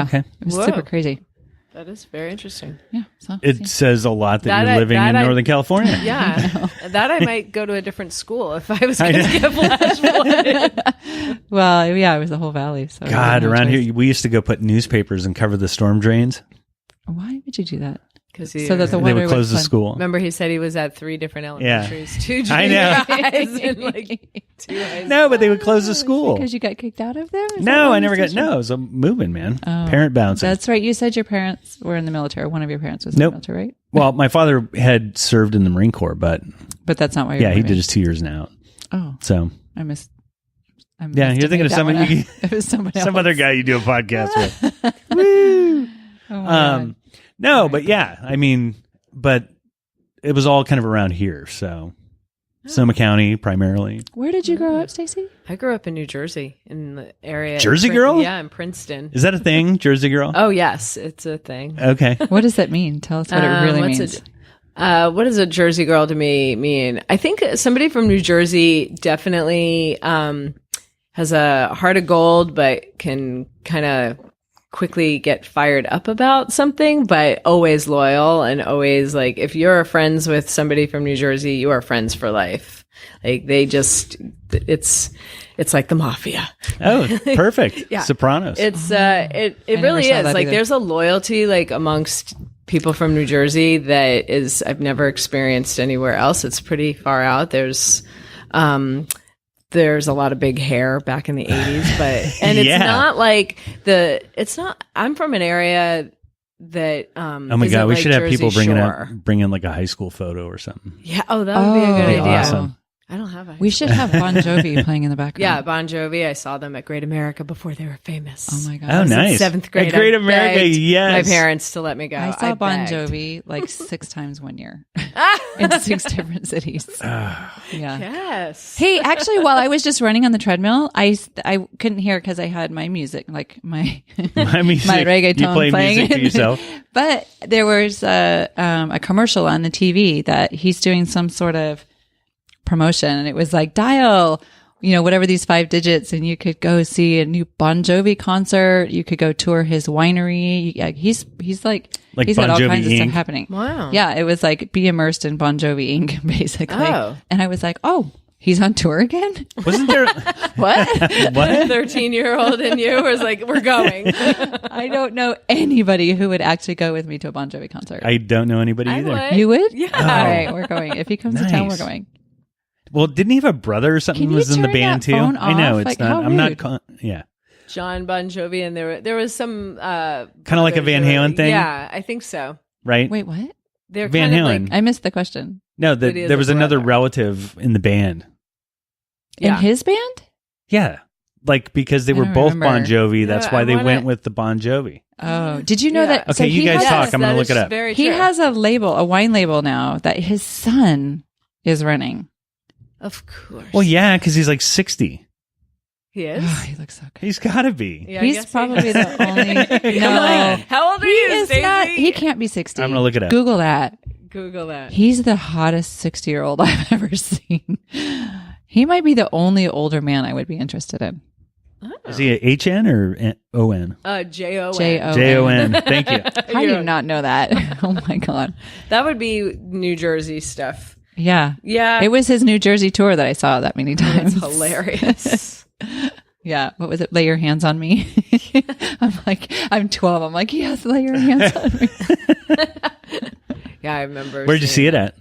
Yeah. Okay. It was Whoa. super crazy. That is very interesting. Yeah. So, It says a lot that you're living that in I- Northern California. Yeah. That I might go to a different school if I was going to get flash flooded. well, yeah, it was the whole valley. So God, around here, we used to go put newspapers and cover the storm drains. Why would you do that? So that the They water would close the flood. school. Remember, he said he was at 3 different elementaries, 2 I junior know. highs and like 2 high No, but they would close the school. Because you got kicked out of there? Is that No, why I you never got. said No, it was a moving, man. Oh. Parent bouncing. That's right. You said your parents were in the military. One of your parents was in Nope. the military, right? Well, my father had served in the Marine Corps, but But that's not why you're yeah, he moving. did his 2 years now. Oh, So I missed. Yeah, you're thinking of someone you- It was someone else. some other guy you do a podcast with. Oh my God. No, but yeah, I mean, but it was all kind of around here. So Sonoma County primarily. Where did you grow up, Stacy? I grew up in New Jersey, in the area. Jersey girl? Yeah, in Princeton. Is that a thing, Jersey girl? Oh, yes, it's a thing. Okay. What does that mean? Tell us what it really means. What does a Jersey girl to me mean? I think somebody from New Jersey definitely has a heart of gold, but can kind of quickly get fired up about something, but always loyal and always like, if you're friends with somebody from New Jersey, you are friends for life. Like they just, it's like the mafia. Oh, perfect. Yeah. Sopranos. It's it really saw is that like either. there's a loyalty like amongst people from New Jersey that is I've never experienced anywhere else. It's pretty far out. There's a lot of big hair back in the 80s, but and it's Yeah. not like I'm from an area that oh my God, we like should have Jersey people Shore. bring in like a high school photo or something. Yeah, that would be a good That'd be idea. awesome. I don't have a We should have Bon Jovi playing in the background. Yeah, Bon Jovi. I saw them at Great America before they were famous. Oh my God. Oh, I was in nice. 7th grade. At Great I America, begged yes. my parents to let me go. I saw Bon begged. Jovi like 6 times one year in 6 different cities. Yeah. Yes. Hey, actually, while I was just running on the treadmill, I couldn't hear because I had my music, like my My music. my reggaeton You play playing. music for yourself. But there was a commercial on the TV that he's doing some sort of promotion, and it was like dial, whatever these 5 digits, and you could go see a new Bon Jovi concert. You could go tour his winery. He's like he's got Bon all Jovi kinds of stuff Inc. happening. Wow. Yeah, it was like be immersed in Bon Jovi Inc. basically. Oh. And I was like, oh, he's on tour again? Wasn't there? What? What? 13-year-old and you was like, we're going. I don't know anybody who would actually go with me to a Bon Jovi concert. I don't know anybody I either. would. You would? Yeah. All right, we're going. If he comes to town, we're Nice. going. Well, didn't he have a brother or something Can who you was in the turn band that too? phone I know off? it's Like, not. how I'm not. rude. Yeah, John Bon Jovi, and there was some kind of like a brothers Van who were- Halen thing. Yeah, I think so. Right. Wait, what? They're Van kind of Halen. like, I missed the question. No, But he is there a was another brother. relative in the band. Yeah. In his band? Yeah, like because they I were don't both remember. Bon Jovi. That's Yeah, why I they wanna- went with the Bon Jovi. Oh, did you know Yeah. that? Okay, you he guys has- talk. I'm gonna that look it is up. Very He true. has a wine label now that his son is running. Of course. Well, yeah, because he's like 60. He is. Oh, he looks so good. He's got to be. Yeah, I He's guess he probably is. the only. Come on. How old are He you, is Stacey? not. He can't be 60. I'm gonna look it up. Google that. Google that. He's the hottest 60-year-old I've ever seen. He might be the only older man I would be interested in. Is he a HN or ON? Jon. Jon. JON. Thank you. How do you not know that? Oh my God. That would be New Jersey stuff. Yeah. Yeah. It was his New Jersey tour that I saw that many times. It's hilarious. Yeah. What was it? Lay your hands on me. I'm 12. I'm like, yes, lay your hands on me. Yeah, I remember. Where'd you see it at?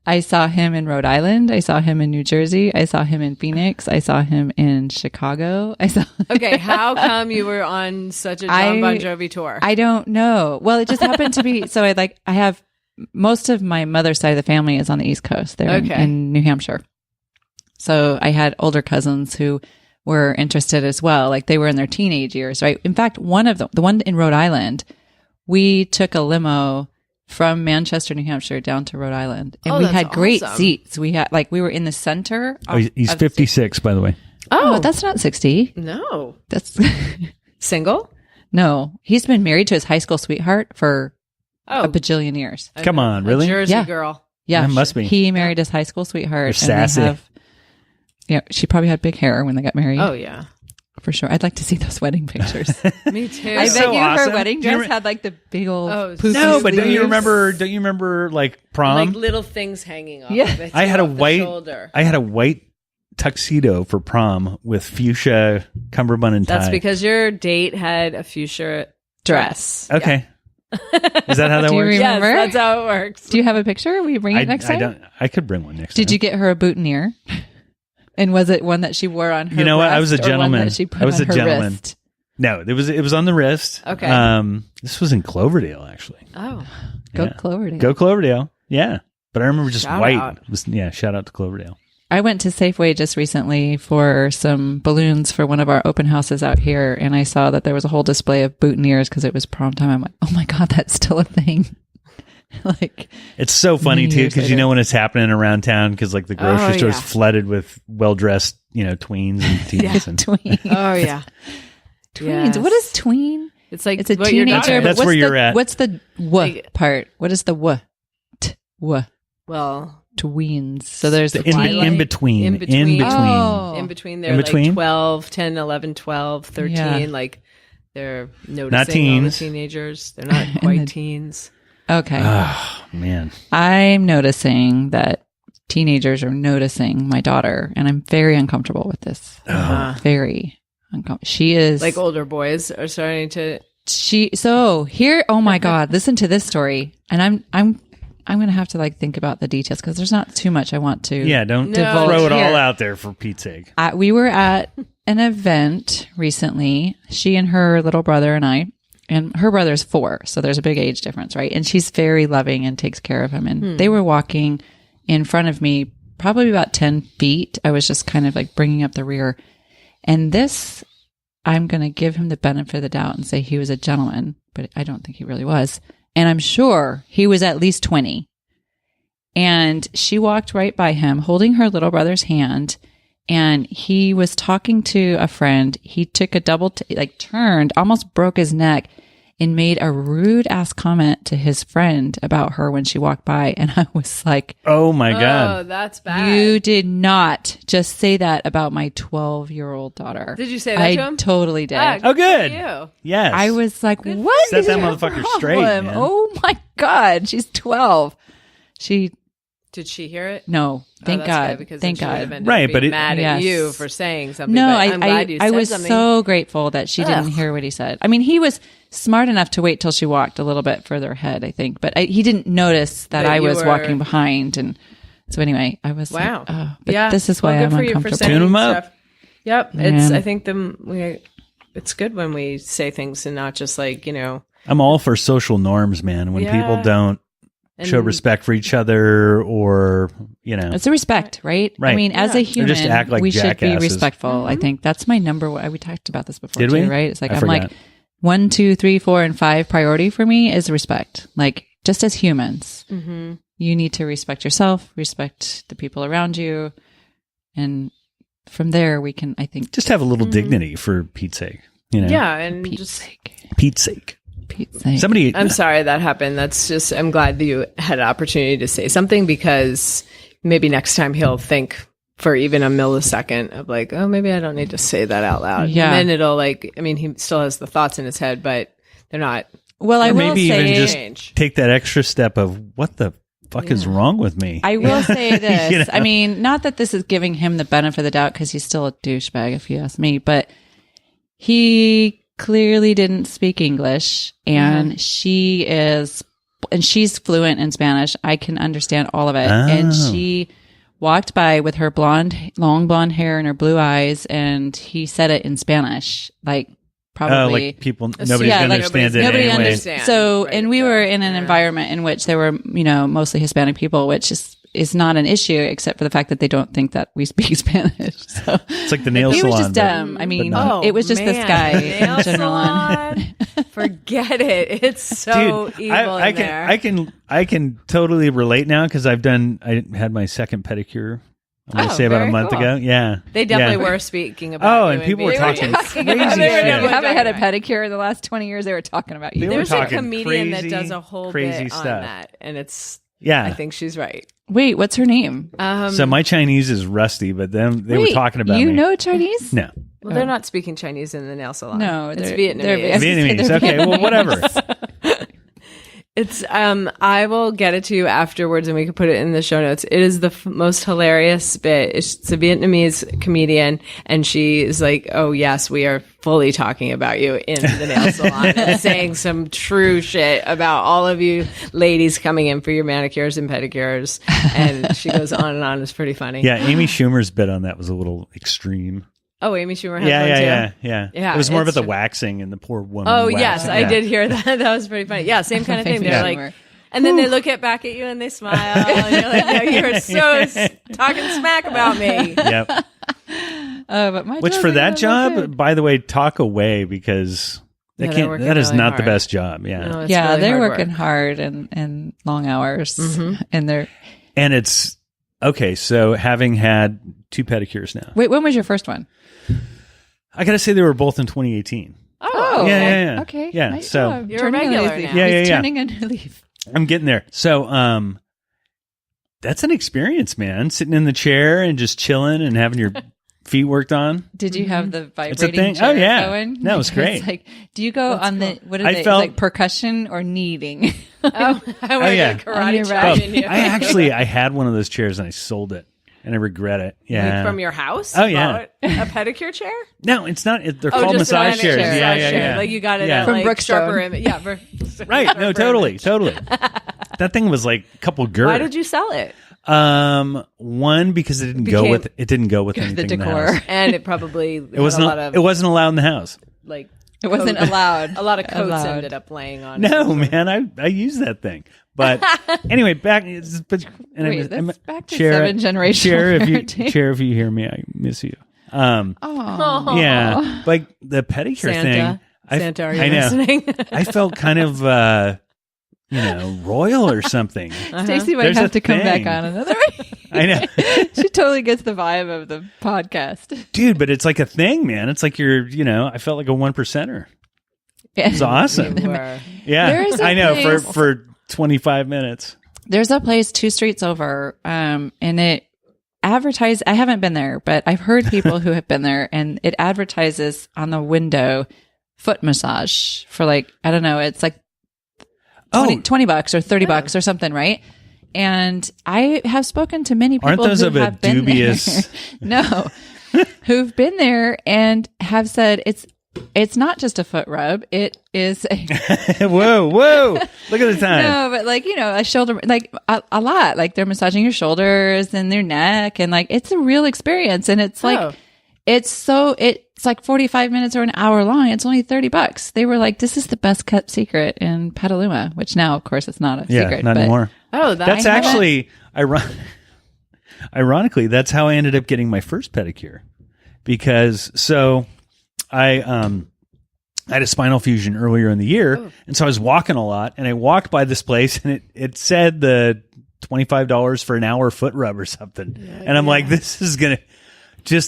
I saw him in Rhode Island. I saw him in New Jersey. I saw him in Phoenix. I saw him in Chicago. Okay, how come you were on such a Jon Bon Jovi tour? I don't know. Well, it just happened to be. So I have most of my mother's side of the family is on the East Coast. They're in New Hampshire. So I had older cousins who were interested as well. Like they were in their teenage years, right? In fact, one of them, the one in Rhode Island, we took a limo from Manchester, New Hampshire down to Rhode Island. And we that's had great awesome. seats. We had we were in the center. Oh, he's of- 56, by the way. Oh, that's not 60. No. That's Single? no. He's been married to his high school sweetheart for Oh. a bajillion years. Come on, A really? Jersey Yeah. girl. Yeah, That must be. He married his high school sweetheart. They're sassy. Yeah, she probably had big hair when they got married. Oh, yeah. For sure. I'd like to see those wedding pictures. Me too. I bet so you her awesome. wedding dress had like the big old poofy No, but don't you sleeves. remember like prom? Like little things hanging off. Yeah. Of it I had a off the white shoulder. I had a white tuxedo for prom with fuchsia cummerbund and tie. That's because your date had a fuchsia dress. Okay. Is that how that Do you works? remember? Yes, that's how it works. Do you have a picture? Will you bring it next time? I could bring one next time. Did you get her a boutonniere? And was it one that she wore on her You know what? I was a breast or one gentleman. that she put I was on a her gentleman. wrist? No, it was on the wrist. Okay. This was in Cloverdale, actually. Oh. Go Yeah. Cloverdale. Go Cloverdale. Yeah. But I remember just Shout white. out. Shout out to Cloverdale. I went to Safeway just recently for some balloons for one of our open houses out here, and I saw that there was a whole display of boutonnieres because it was prom time. I'm like, oh my God, that's still a thing. Like, It's so funny Many too years because you later. know when it's happening around town because like the grocery Oh, store's yeah. flooded with well dressed tweens and teens and tween. Oh, yeah. Tweens. Yes. What is tween? It's like It's a what your teenager. daughter- But That's what's where the, you're at. What's the w Like- part? What is the w? W. Well, Tweens. So there's in, the Twilight. in between. In between. Oh. in between, they're In between? like 12, 10, 11, 12, 13. Yeah. Like they're noticing Not all the teens. teenagers. They're not quite the- teens. Okay. Oh man. I'm noticing that teenagers are noticing my daughter, and I'm very uncomfortable with this. Very uncomfortable. She is Like older boys are starting to. so here. Oh my God! Listen to this story, and I'm going to have to like think about the details because there's not too much I want to. Yeah, don't No. throw it all Here. out there for Pete's sake. We were at an event recently. She and her little brother and I. And her brother's 4, so there's a big age difference, right? And she's very loving and takes care of him. And they were walking in front of me, probably about 10 feet. I was just kind of like bringing up the rear. And this, I'm going to give him the benefit of the doubt and say he was a gentleman, but I don't think he really was. And I'm sure he was at least 20. And she walked right by him, holding her little brother's hand. And he was talking to a friend. He took a turned, almost broke his neck, and made a rude ass comment to his friend about her when she walked by. And I was like, Oh my Oh, god. that's bad. you did not just say that about my 12-year-old daughter. Did you say that I to him? totally did. Ah, Oh good. for you. Yes. I was like, what Set is that your motherfucker problem? straight, man. Oh my God. She's 12. Did she hear it? No, thank Oh, that's good, God. because Thank then she would have God. ended up Right, but being it- mad Yes. at you for saying something. No, but I'm glad you I said was something. so grateful that she didn't Ugh. hear what he said. I mean, he was smart enough to wait till she walked a little bit further ahead, I think, but he didn't notice that That I you was were- walking behind. And so anyway, I was Wow. like, oh, but Yeah. this is why Well, I'm good for you for uncomfortable. saying Tune 'em up. stuff. Yep. It's. Yeah. I think it's good when we say things and not just like I'm all for social norms, man. When Yeah. people don't show and- respect for each other or It's a respect, right? I Right. mean, as a Yeah. human, just act like we should be jackasses. respectful. I think that's my number one. We talked about this before Did too, we? right? It's like, I I'm forgot. like 1, 2, 3, 4, and 5 priority for me is respect. Like just as humans, you need to respect yourself, respect the people around you. And from there we can, I think, just have a little dignity for Pete's sake. Yeah, and Pete's just. sake. Pete's sake. Pete's sake. Somebody I'm sorry that happened. That's just. I'm glad that you had an opportunity to say something because maybe next time he'll think for even a millisecond of like, oh, maybe I don't need to say that out loud. Yeah. And then it'll he still has the thoughts in his head, but they're not. Well, I or will maybe even say, just Change. take that extra step of what the fuck is wrong with me? I will say this. You know? I mean, not that this is giving him the benefit of the doubt because he's still a douchebag, if you ask me, but he clearly didn't speak English and she's fluent in Spanish. I can understand all of it. And Oh. she walked by with her long blonde hair and her blue eyes, and he said it in Spanish, like probably. like people, nobody's yeah, gonna like understand it nobody anyway. understands. So, Right, and we so, were in an yeah. environment in which there were, mostly Hispanic people, which is not an issue except for the fact that they don't think that we speak Spanish. So It's like the nail he salon. was just but- dumb. I mean, not. it was just this man, guy nail in general. salon. Forget it. It's so Dude, evil I in there. I can totally relate now because I had my second pedicure. I'm gonna Oh, say about a very month cool. ago. Yeah, They definitely Yeah. were speaking about Oh, you and people were being- talking crazy If you shit. haven't had a pedicure in the last 20 years, they were talking about you. They were There's a talking comedian that crazy, does a whole crazy bit on stuff. that, and it's. Yeah. I think she's right. Wait, what's her name? So my Chinese is rusty, but then they were Wait, talking about you me. know Chinese? No, Well, they're not speaking Chinese in the nail salon. No, it's they're Vietnamese. Vietnamese. Okay, well, whatever. It's I will get it to you afterwards and we can put it in the show notes. It is the most hilarious bit. It's a Vietnamese comedian and she is like, "Oh yes, we are fully talking about you in the nail salon and saying some true shit about all of you ladies coming in for your manicures and pedicures." And she goes on and on. It's pretty funny. Yeah, Amy Schumer's bit on that was a little extreme. Oh, Amy Schumer has one too? Yeah. It was more about the waxing and the poor woman. Oh, waxing. yes. I did hear that. That was pretty funny. Yeah, same kind of thing. They're like, and then they look back at you and they smile. And you're like, no, you're so talking smack about me. Yep. But which for that job, by the way, talk away because that is really not hard. the best job. Yeah. No, it's yeah, really they're hard working work. hard and long hours. And And it's okay. So having had 2 pedicures now. wait, when was your first one? I got to say they were both in 2018. Oh, Yeah. Okay. Yeah, Nice so- job. You're a Turning regular leaf. now. Yeah. He's turning a new leaf. I'm getting there. So, that's an experience, man. Sitting in the chair and just chilling and having your feet worked on. Did you have the It's a vibrating thing. chair Oh, yeah. going? No, it was great. It's like, do you go on the what are I they felt- like percussion or kneading? Oh, I went yeah. to karate On chop your in you. I had one of those chairs and I sold it and I regret it. Yeah. Like from your house? Oh, yeah. A pedicure chair? No, it's not. They're Oh, called just a massage chairs. massage Yeah. chair. Like you got it Yeah. at From like Brookstone. Sharper Image. Yeah. Right. No, totally. That thing was like a couple girls. Why did you sell it? One because it didn't go with anything the in the decor. house. And it probably It wasn't allowed in the house. like It wasn't allowed. a lot of coats Allowed. ended up laying on. No, man, I use that thing. But anyway, back. Wait, that's back to Chair, 7-generational Chair, parenting. if you hear me, I miss you. Oh. Yeah, like the pedicure Santa. thing. Santa, are you I know. listening? I felt kind of, royal or something. Stacey might There's have a to come back thing. on another. I know, She totally gets the vibe of the podcast. dude. But it's like a thing, man. It's like I felt like a 1%er. It's awesome. You were. Yeah, There is a I know place- for 25 minutes. There's a place 2 streets over, and it advertised. I haven't been there, but I've heard people who have been there, and it advertises on the window foot massage for like, I don't know, it's like $20 or $30 or something, right? And I have spoken to many people Aren't those who of a have been dubious? there. No, who've been there and have said it's not just a foot rub. It is a Whoa! Look at the time. no, but like, a shoulder, like a lot, like they're massaging your shoulders and their neck and like, it's a real experience. And it's like, it's like 45 minutes or an hour long. It's only $30. They were like, this is the best kept secret in Petaluma, which now of course it's not a secret. Not but anymore. Oh, That's actually ironically, that's how I ended up getting my first pedicure because I had a spinal fusion earlier in the year, and so I was walking a lot, and I walked by this place, and it said the $25 for an hour foot rub or something, and I'm like, this is gonna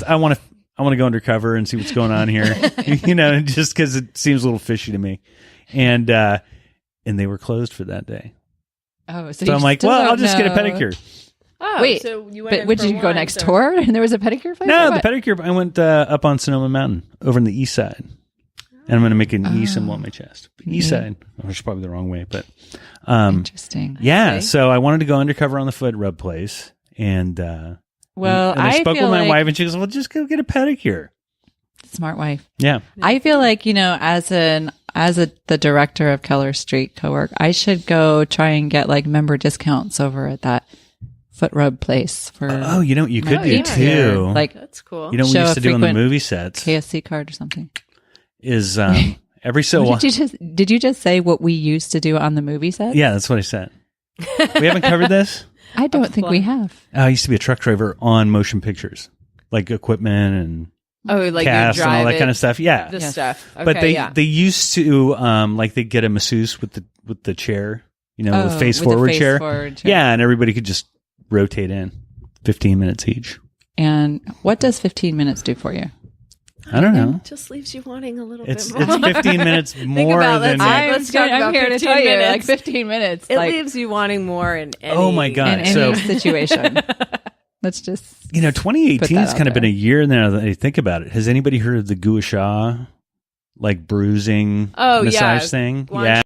I want to go undercover and see what's going on here, just because it seems a little fishy to me, and they were closed for that day, so I'm like, well, I'll just get a pedicure. Oh, Wait, so you went but in did for you go one, next so- door and there was a pedicure place? No, or the what? pedicure. I went up on Sonoma Mountain over on the east side, and I'm going to make an E symbol on my chest. East side, which is probably the wrong way, but Interesting. yeah. Okay. So I wanted to go undercover on the foot rub place, and Well, and I spoke feel with my like, wife, and she goes, "Well, just go get a pedicure." smart wife. Yeah, I feel like, as the director of Keller Street Co-work, I should go try and get like member discounts over at that foot rub place for Oh, you know what you could do yeah. too? like That's cool. you know what we show used a to do in the frequent movie sets KFC card or something. is every so What often. did you just say what we used to do on the movie set? Yeah, that's what I said. We haven't covered this. I don't think we have. I used to be a truck driver on motion pictures, like equipment and Oh, like cast you and all drive that kind of stuff. Yeah, the Yes. stuff. Okay, but they yeah. they used to like they get a masseuse with the chair, the face with the forward face chair. forward chair. Yeah, and everybody could just rotate in 15 minutes each. And what does 15 minutes do for you? I don't know. It just leaves you wanting a little It's bit more. 15 minutes more about than that. Let's talk about I'm here to 15 tell you, minutes. like 15 minutes. It like, leaves you wanting more in any, Oh my God. in any So- situation. Let's just 2018 has kind of been a year now that I think about it. Has anybody heard of the gua sha, like bruising massage thing? Yeah.